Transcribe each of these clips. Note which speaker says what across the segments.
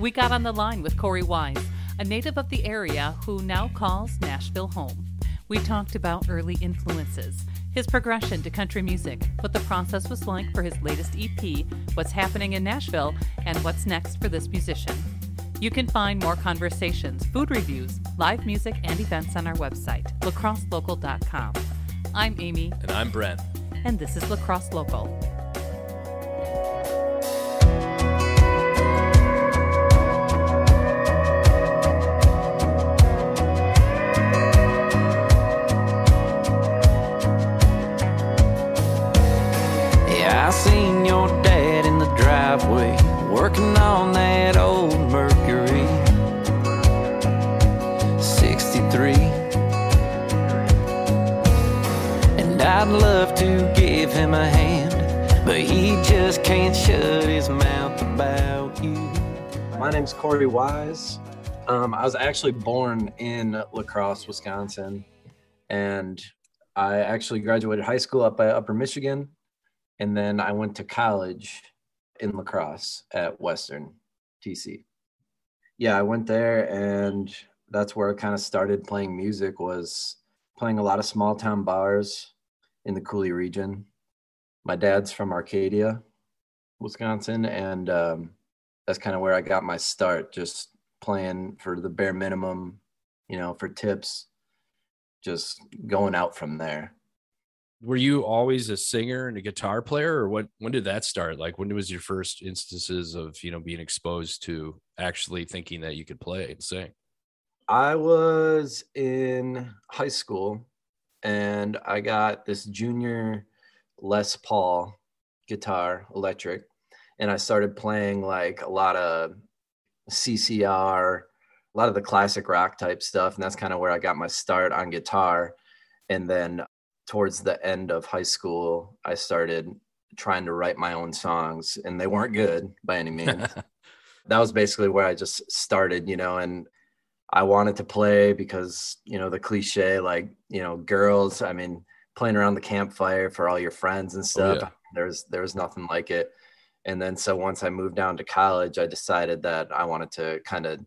Speaker 1: We got on the line with Corey Wise, a native of the area who now calls Nashville home. We talked about early influences, his progression to country music, what the process was like for his latest EP, what's happening in Nashville, and what's next for this musician. You can find more conversations, food reviews, live music, and events on our website, lacrosselocal.com. I'm Amy.
Speaker 2: And I'm Brent.
Speaker 1: And this is Lacrosse Local.
Speaker 3: I seen your dad in the driveway working on that old Mercury 63, and I'd love to give him a hand, but he just can't shut his mouth about you.
Speaker 4: My name's Corey Wise. I was actually born in La Crosse, Wisconsin, and I actually graduated high school up by Upper Michigan. And then I went to college in La Crosse at Western TC. Yeah, I went there, and that's where I kind of started playing music, was playing a lot of small town bars in the Coulee region. My dad's from Arcadia, Wisconsin, and that's kind of where I got my start, just playing for the bare minimum, for tips, just going out from there.
Speaker 2: Were you always a singer and a guitar player, or when did that start? Like, when was your first instances of, being exposed to actually thinking that you could play and sing?
Speaker 4: I was in high school, and I got this junior Les Paul guitar, electric, and I started playing like a lot of CCR, a lot of the classic rock type stuff, and that's kind of where I got my start on guitar. And then towards the end of high school, I started trying to write my own songs, and they weren't good by any means. That was basically where I just started, and I wanted to play because, the cliche, like, girls, playing around the campfire for all your friends and stuff. Oh, yeah. There was nothing like it. And then, so once I moved down to college, I decided that I wanted to kind of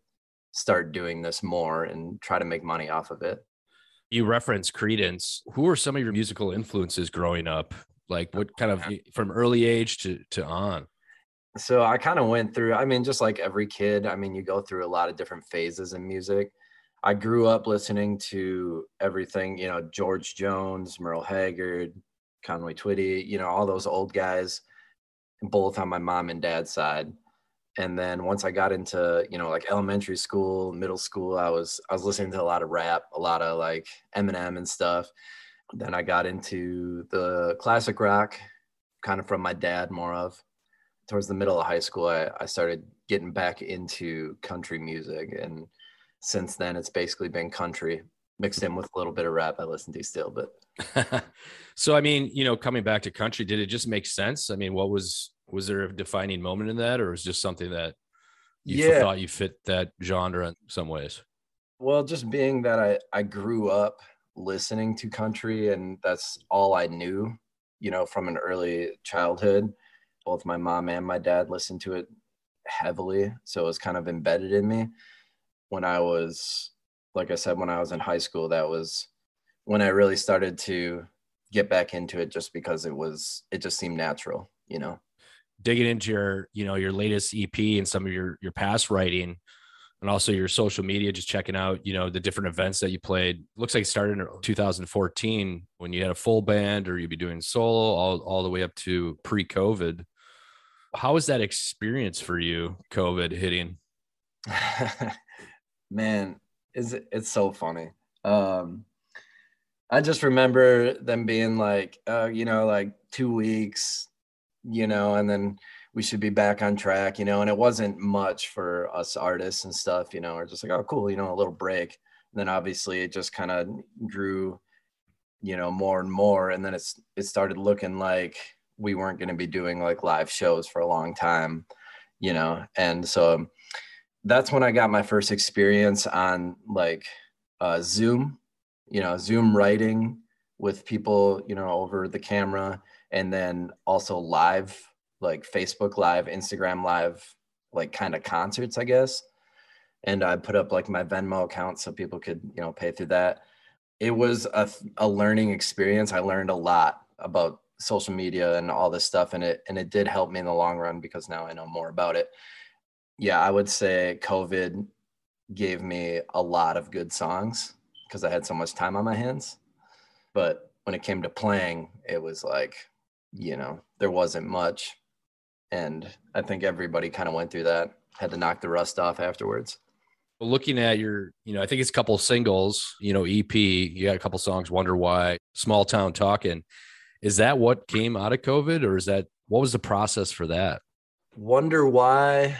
Speaker 4: start doing this more and try to make money off of it.
Speaker 2: You referenced Creedence. Who are some of your musical influences growing up? Like, what kind of, from early age to on?
Speaker 4: So I kind of went through, just like every kid, you go through a lot of different phases in music. I grew up listening to everything, George Jones, Merle Haggard, Conway Twitty, all those old guys, both on my mom and dad's side. And then once I got into, like elementary school, middle school, I was listening to a lot of rap, a lot of like Eminem and stuff. Then I got into the classic rock, kind of from my dad more of. Towards the middle of high school, I started getting back into country music. And since then, it's basically been country mixed in with a little bit of rap I listen to still. But
Speaker 2: so, coming back to country, did it just make sense? Was there a defining moment in that, or was it just something that you thought you fit that genre in some ways?
Speaker 4: Well, just being that I grew up listening to country, and that's all I knew, from an early childhood. Both my mom and my dad listened to it heavily, so it was kind of embedded in me. When I was, like I said, when I was in high school, that was when I really started to get back into it, just because it just seemed natural,
Speaker 2: Digging into your latest EP and some of your past writing, and also your social media, just checking out, the different events that you played. Looks like it started in 2014 when you had a full band, or you'd be doing solo all the way up to pre-COVID. How was that experience for you, COVID hitting?
Speaker 4: Man, it's so funny. I just remember them being like, like 2 weeks, and then we should be back on track, and it wasn't much for us artists and stuff, we're just like, oh, cool, a little break. And then obviously it just kind of grew, more and more. And then it started looking like we weren't going to be doing like live shows for a long time, and so that's when I got my first experience on like Zoom, Zoom writing with people, over the camera, and then also live, like Facebook Live, Instagram Live, like kind of concerts, I guess. And I put up like my Venmo account so people could, pay through that. It was a learning experience. I learned a lot about social media and all this stuff, and it did help me in the long run because now I know more about it. Yeah, I would say COVID gave me a lot of good songs because I had so much time on my hands. But when it came to playing, it was like, there wasn't much. And I think everybody kind of went through that, had to knock the rust off afterwards.
Speaker 2: Looking at your, I think it's a couple singles, EP, you got a couple songs, Wonder Why, Small Town Talking. Is that what came out of COVID, or what was the process for that?
Speaker 4: Wonder Why.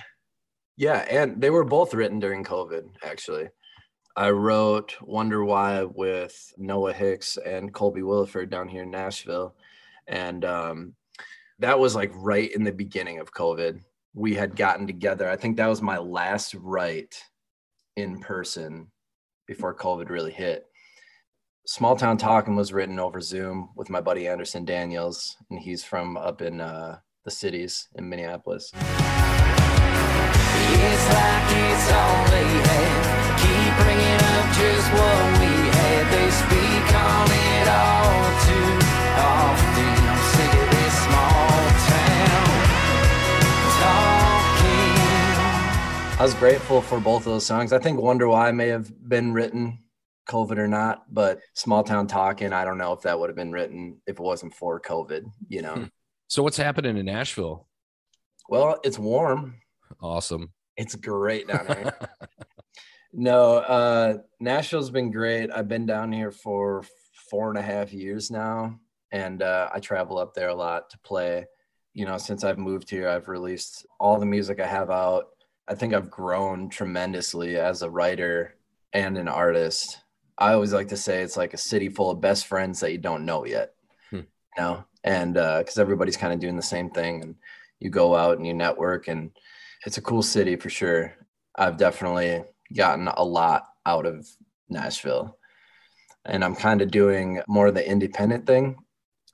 Speaker 4: Yeah. And they were both written during COVID, actually. I wrote Wonder Why with Noah Hicks and Colby Williford down here in Nashville. And that was like right in the beginning of COVID. We had gotten together. I think that was my last write in person before COVID really hit. Small Town Talking was written over Zoom with my buddy Anderson Daniels, and he's from up in the cities in Minneapolis.
Speaker 3: It's like it's all they had. Keep bringing up just what we had. They speak on it all too often. I'm sick of this small town talking.
Speaker 4: I was grateful for both of those songs. I think Wonder Why may have been written, COVID or not, but Small Town Talking, I don't know if that would have been written if it wasn't for COVID,
Speaker 2: So what's happening in Nashville?
Speaker 4: Well, it's warm.
Speaker 2: Awesome.
Speaker 4: It's great down here. No, Nashville's been great. I've been down here for 4.5 years now, and I travel up there a lot to play. Since I've moved here, I've released all the music I have out. I think I've grown tremendously as a writer and an artist. I always like to say it's like a city full of best friends that you don't know yet, and because everybody's kind of doing the same thing, and you go out and you network, and it's a cool city for sure. I've definitely gotten a lot out of Nashville, and I'm kind of doing more of the independent thing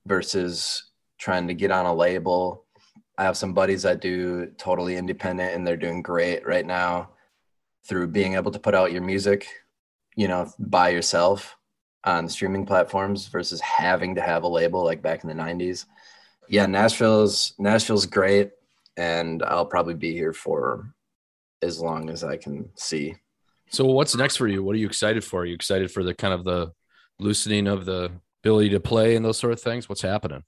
Speaker 4: versus trying to get on a label. I have some buddies that do totally independent, and they're doing great right now through being able to put out your music, by yourself on streaming platforms versus having to have a label like back in the 90s. Yeah, Nashville's great, and I'll probably be here for as long as I can see.
Speaker 2: So what's next for you? What are you excited for? Are you excited for the kind of the loosening of the ability to play and those sort of things? What's happening?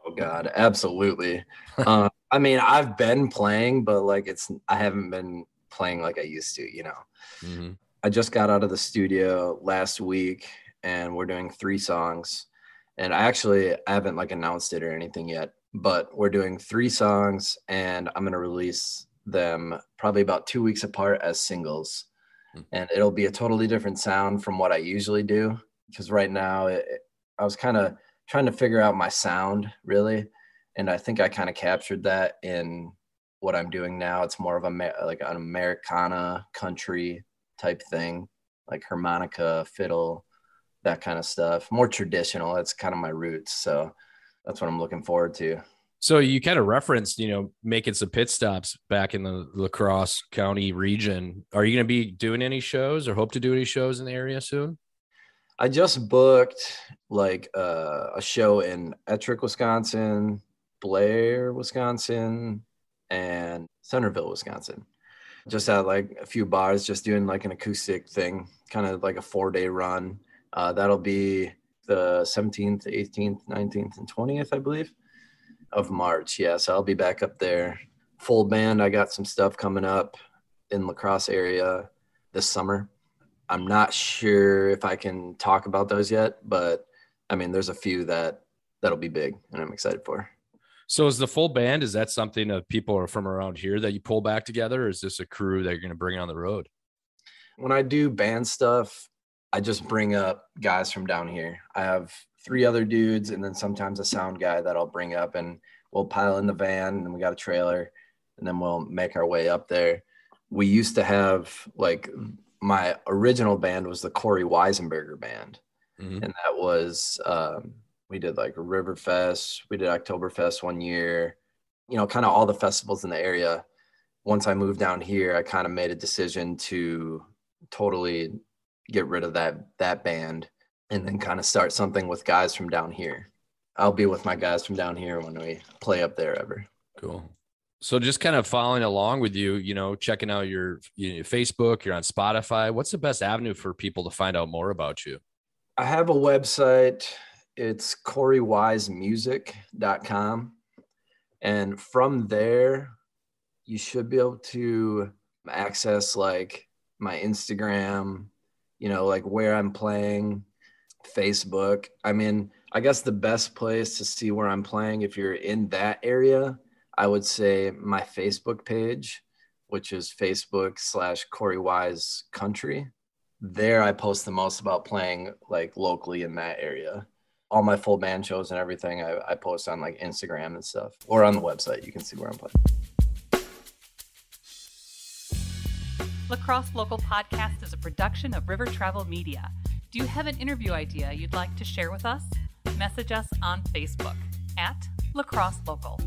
Speaker 4: Oh God, absolutely. I mean, I've been playing, but I haven't been playing like I used to,
Speaker 2: Mm-hmm.
Speaker 4: I just got out of the studio last week, and we're doing 3 songs. And I haven't announced it or anything yet, but we're doing 3 songs, and I'm going to release them probably about 2 weeks apart as singles. Mm-hmm. And it'll be a totally different sound from what I usually do, because right now I was kind of trying to figure out my sound, really. And I think I kind of captured that in what I'm doing now. It's more of an Americana country type thing, like harmonica, fiddle, that kind of stuff. More traditional. That's kind of my roots. So that's what I'm looking forward to.
Speaker 2: So you kind of referenced, making some pit stops back in the La Crosse County region. Are you going to be doing any shows or hope to do any shows in the area soon?
Speaker 4: I just booked a show in Ettrick, Wisconsin, Blair, Wisconsin, and Centerville, Wisconsin. Just at a few bars, just doing an acoustic thing, kind of like a 4-day run. That'll be the 17th, 18th, 19th, and 20th, I believe, of March. Yeah, so I'll be back up there. Full band. I got some stuff coming up in La Crosse area this summer. I'm not sure if I can talk about those yet, but I mean, there's a few that'll be big, and I'm excited for.
Speaker 2: So is the full band, is that something that people are from around here that you pull back together, or is this a crew that you're going to bring on the road?
Speaker 4: When I do band stuff, I just bring up guys from down here. I have 3 other dudes, and then sometimes a sound guy that I'll bring up, and we'll pile in the van, and we got a trailer, and then we'll make our way up there. We used to have my original band was the Corey Weisenberger band. Mm-hmm. And that was, we did Riverfest, we did Oktoberfest one year, kind of all the festivals in the area. once I moved down here, I kind of made a decision to totally get rid of that band and then kind of start something with guys from down here. I'll be with my guys from down here when we play up there ever.
Speaker 2: Cool. So just kind of following along with you, checking out your Facebook, you're on Spotify. What's the best avenue for people to find out more about you?
Speaker 4: I have a website. It's CoreyWiseMusic.com. And from there, you should be able to access like my Instagram, like where I'm playing, Facebook. I mean, I guess the best place to see where I'm playing, if you're in that area, I would say my Facebook page, which is Facebook.com/Corey Wise Country. There I post the most about playing like locally in that area. All my full band shows and everything I post on like Instagram and stuff, or on the website. You can see where I'm playing.
Speaker 1: La Crosse Local Podcast is a production of River Travel Media. Do you have an interview idea you'd like to share with us? Message us on Facebook at La Crosse Local.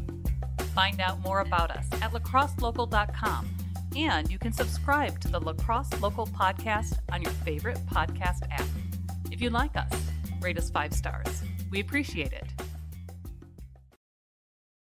Speaker 1: Find out more about us at lacrosselocal.com, and you can subscribe to the La Crosse Local Podcast on your favorite podcast app. If you like us, rate us 5 stars. We appreciate it.